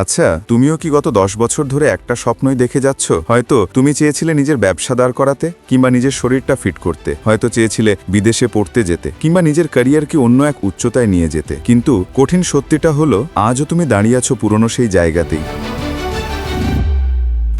আচ্ছা, তুমিও কি গত 10 বছর ধরে একটা স্বপ্নই দেখে যাচ্ছ? হয়তো তুমি চেয়েছিলে নিজের ব্যবসা দাঁড় করাতে, কিংবা নিজের শরীরটা ফিট করতে, হয়তো চেয়েছিলে বিদেশে পড়তে যেতে, কিংবা নিজের ক্যারিয়ারকে অন্য এক উচ্চতায় নিয়ে যেতে। কিন্তু কঠিন সত্যিটা হলো, আজও তুমি দাঁড়িয়ে আছো পুরনো সেই জায়গাতেই।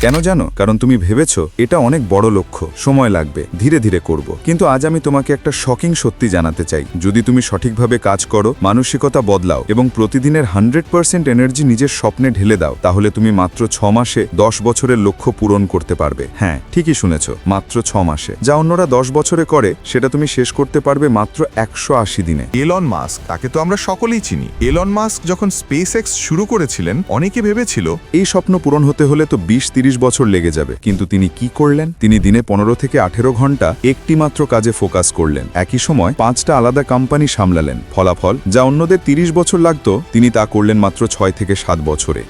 কেন জানো? কারণ তুমি ভেবেছ এটা অনেক বড় লক্ষ্য, সময় লাগবে, ধীরে ধীরে করব। কিন্তু আজ আমি তোমাকে একটা শকিং সত্যি জানাতে চাই। যদি তুমি সঠিকভাবে কাজ করো, মানসিকতা বদলাও এবং প্রতিদিনের 100% এনার্জি নিজের স্বপ্নে ঢেলে দাও, তাহলে তুমি মাত্র 6 মাসে 10 বছরের লক্ষ্য পূরণ করতে পারবে। হ্যাঁ, ঠিকই শুনেছ, মাত্র 6 মাসে। যা অন্যরা 10 বছরে করে, সেটা তুমি শেষ করতে পারবে মাত্র 180 দিনে। এলন মাস্ক, তাকে তো আমরা সকলেই চিনি। এলন মাস্ক যখন স্পেসএক্স শুরু করেছিলেন, অনেকে ভেবেছিল এই স্বপ্ন পূরণ হতে হলে তো 20-30 বছর লেগে যাবে। কিন্তু তিনি কি করলেন? তিনি দিনে 15 থেকে 18 ঘন্টা একটি মাত্র কাজে ফোকাস করলেন। একই সময় 5টা আলাদা কোম্পানি সামলালেন। ফলাফল, যা অন্যদের 30 বছর লাগতো, তিনি তা করলেন মাত্র 6 থেকে 7 বছরে।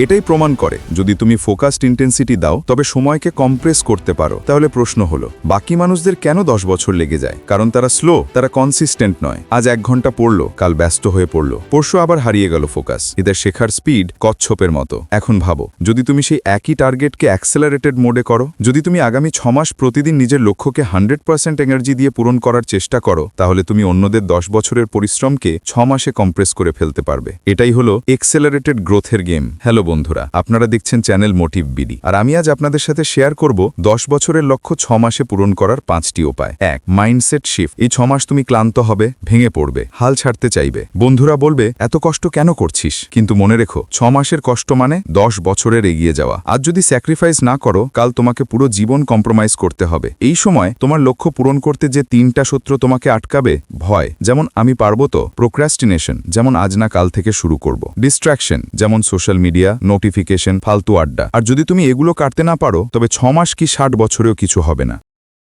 এটাই প্রমাণ করে, যদি তুমি ফোকাসড ইন্টেন্সিটি দাও, তবে সময়কে কম্প্রেস করতে পারো। তাহলে প্রশ্ন হলো, বাকি মানুষদের কেন 10 বছর লেগে যায়? কারণ তারা স্লো, তারা কনসিস্টেন্ট নয়। আজ 1 ঘন্টা পড়লো, কাল ব্যস্ত হয়ে পড়লো, পরশু আবার হারিয়ে গেল ফোকাস। এদের শেখার স্পিড কচ্ছপের মতো। এখন ভাবো, যদি তুমি সেই একই টার্গেটকে অ্যাক্সেলারেটেড মোডে করো, যদি তুমি আগামী 6 মাস প্রতিদিন নিজের লক্ষ্যকে 100% এনার্জি দিয়ে পূরণ করার চেষ্টা করো, তাহলে তুমি অন্যদের 10 বছরের পরিশ্রমকে 6 মাসে কম্প্রেস করে ফেলতে পারবে। এটাই হলো এক্সেলারেটেড গ্রোথের গেম। হ্যালো বন্ধুরা, আপনারা দেখছেন চ্যানেল মোটিভ বিডি, আর আমি আজ আপনাদের সাথে শেয়ার করব 10 বছরের লক্ষ্য 6 মাসে পূরণ করার 5টি উপায়। 1. Mindset shift. এই 6 মাস তুমি ক্লান্ত হবে, ভেঙে পড়বে, হাল ছাড়তে চাইবে। বন্ধুরা বলবে, এত কষ্ট কেন করছিস? কিন্তু মনে রেখো, 6 মাসের কষ্ট মানে 10 বছরের এগিয়ে যাওয়া। আজ যদি স্যাক্রিফাইস না করো, কাল তোমাকে পুরো জীবন কম্প্রোমাইজ করতে হবে। এই সময় তোমার লক্ষ্য পূরণ করতে যে 3টা শত্রু তোমাকে আটকাবে: ভয়, যেমন আমি পারবো তো; প্রোক্রাস্টিনেশন, যেমন আজ না কাল থেকে শুরু করব; ডিস্ট্রাকশন, যেমন সোশ্যাল মিডিয়া, নোটিফিকেশন, ফালতু আড্ডা। আর যদি তুমি এগুলো কাটতে না পারো, তবে 6 মাস কি 60 বছরেও কিছু হবে না।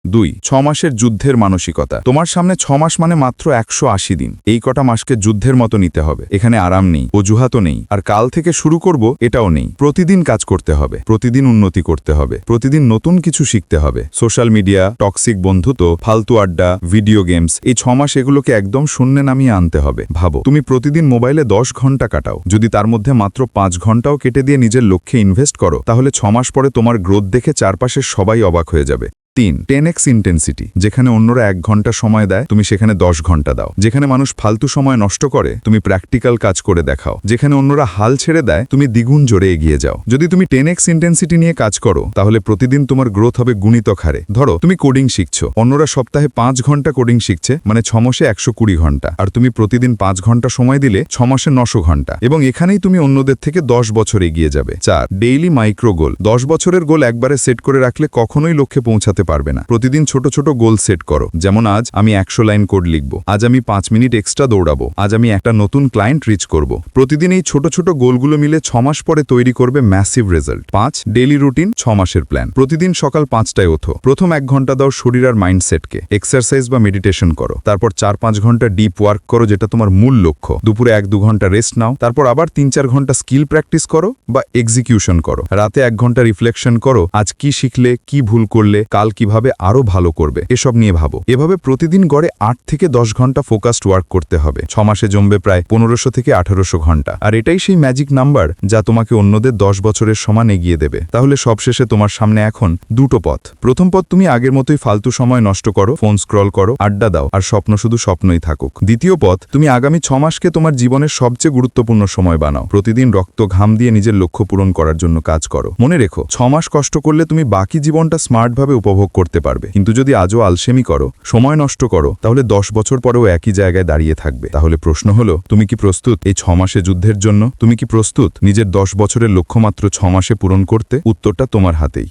2. 6 মাসের যুদ্ধের মানসিকতা। তোমার সামনে 6 মাস মানে মাত্র 180 দিন। এই কটা মাসকে যুদ্ধের মতো নিতে হবে। এখানে আরাম নেই, অজুহাতও নেই, আর কাল থেকে শুরু করব এটাও নেই। প্রতিদিন কাজ করতে হবে, প্রতিদিন উন্নতি করতে হবে, প্রতিদিন নতুন কিছু শিখতে হবে। সোশ্যাল মিডিয়া, টক্সিক বন্ধুত্ব, ফালতু আড্ডা, ভিডিও গেমস, এই 6 মাস এগুলোকে একদম শূন্যে নামিয়ে আনতে হবে। ভাবো, তুমি প্রতিদিন মোবাইলে 10 ঘন্টা কাটাও, যদি তার মধ্যে মাত্র 5 ঘন্টাও কেটে দিয়ে নিজের লক্ষ্যে ইনভেস্ট করো, তাহলে 6 মাস পরে তোমার গ্রোথ দেখে চারপাশের সবাই অবাক হয়ে যাবে। 3. 10x intensity. যেখানে অন্যরা 1 ঘন্টা সময় দেয়, তুমি সেখানে 10 ঘন্টা দাও। যেখানে মানুষ ফালতু সময় নষ্ট করে, তুমি প্র্যাকটিক্যাল কাজ করে দেখাও। যেখানে অন্যরা হাল ছেড়ে দেয়, তুমি দ্বিগুণ জোরে এগিয়ে যাও। যদি তুমি 10x ইন্টেন্সিটি নিয়ে কাজ করো, তাহলে প্রতিদিন তোমার গ্রোথ হবে গুণিতক হারে। ধরো, তুমি কোডিং শিখছো, অন্যরা সপ্তাহে 5 ঘন্টা কোডিং শিখছে, মানে 6 মাসে 120 ঘন্টা। আর তুমি প্রতিদিন 5 ঘন্টা সময় দিলে 6 মাসে 900 ঘন্টা, এবং এখানেই তুমি অন্যদের থেকে 10 বছর এগিয়ে যাবে। 4. ডেইলি মাইক্রো গোল। 10 বছরের গোল একবারে সেট করে রাখলে কখনোই লক্ষ্যে পৌঁছাতে পারবে না। প্রতিদিন ছোট ছোট গোল সেট করো। যেমন, আজ আমি 100 লাইন কোড লিখব, আজ আমি 5 মিনিট এক্সট্রা দৌড়াবো, আজ আমি একটা নতুন ক্লায়েন্ট রিচ করব। প্রতিদিন এই ছোট ছোট গোলগুলো মিলে 6 মাস পরে তৈরি করবে ম্যাসিভ রেজাল্ট। 5. ডেইলি রুটিন 6 মাসের প্ল্যান। প্রতিদিন সকাল 5টায় ওঠো। প্রথম 1 ঘন্টা দাও শরীর আর মাইন্ডসেটকে। এক্সারসাইজ বা মেডিটেশন করো। তারপর 4-5 ঘন্টা ডিপ ওয়ার্ক করো, যেটা তোমার মূল লক্ষ্য। দুপুরে 1-2 ঘন্টা রেস্ট নাও। তারপর আবার 3-4 ঘন্টা স্কিল প্র্যাকটিস করো বা এক্সিকিউশন করো। রাতে 1 ঘন্টা রিফ্লেকশন করো, আজ কি শিখলে, কি ভুল করলে, কাল কিভাবে আরো ভালো করবে, এসব নিয়ে ভাবো। এভাবে প্রতিদিন গড়ে 8 থেকে 10 ঘন্টা ফোকাসড ওয়ার্ক করতে হবে। 6 মাসে জমবে প্রায় 1500 থেকে 1800 ঘন্টা। আর এটাই সেই ম্যাজিক নাম্বার, যা তোমাকে অন্যদের 10 বছরের সমান এগিয়ে দেবে। তাহলে সবশেষে তোমার সামনে এখন 2টো পথ। প্রথম পথ, তুমি আগের মতোই ফালতু সময় নষ্ট করো, ফোন স্ক্রল করো, আড্ডা দাও, আর স্বপ্ন শুধু স্বপ্নই থাকুক। দ্বিতীয় পথ, তুমি আগামী 6 মাসকে তোমার জীবনের সবচেয়ে গুরুত্বপূর্ণ সময় বানাও। প্রতিদিন রক্ত ঘাম দিয়ে নিজের লক্ষ্য পূরণ করার জন্য কাজ করো। মনে রেখো, 6 মাস কষ্ট করলে তুমি বাকি জীবনটা স্মার্টভাবে উপভোগ করতে পারবে। কিন্তু যদি আজও আলসেমি করো, সময় নষ্ট করো, তাহলে 10 বছর পরেও একই জায়গায় দাঁড়িয়ে থাকবে। তাহলে প্রশ্ন হলো, তুমি কি প্রস্তুত এই 6 মাসে যুদ্ধের জন্য? তুমি কি প্রস্তুত নিজের 10 বছরের লক্ষ্যমাত্র 6 মাসে পূরণ করতে? উত্তরটা তোমার হাতেই।